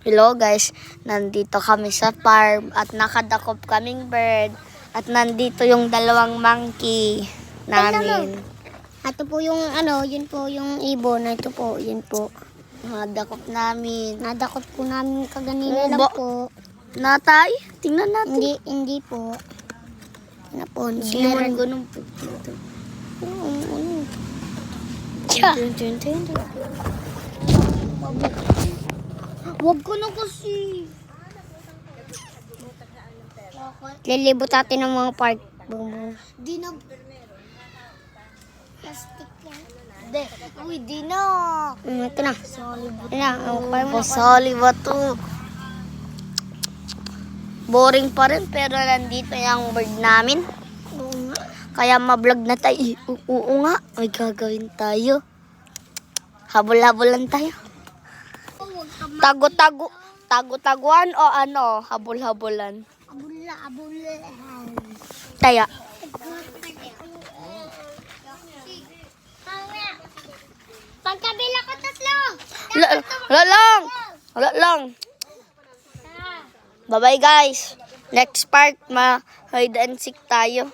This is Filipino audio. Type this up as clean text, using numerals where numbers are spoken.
Hello guys, nandito kami sa farm at nakadakop kaming bird at nandito yung dalawang monkey namin. Ito po yung yun po yung ibon. Ito po, yun po. Nadakop namin. Nadakot po namin kaganina lang po. Natay? Tingnan natin. Hindi po. Ano po? Hindi mo ganun po. Tiya. Wag ko na kasi. Lilibot natin ng mga park. Di na. Plastic yan. Hindi. Uy, di na. Ito na. Pasali ba to? Boring pa rin pero nandito yung bird namin. Oo nga. Kaya ma-vlog na tayo. Oo nga, may gagawin tayo. Habol-habolan tayo. Tago-taguan o ano, habol-habolan. Abula. Taya. Pagkabila ko tatlo. Wala lang. Bye-bye guys. Next part, hide and seek tayo.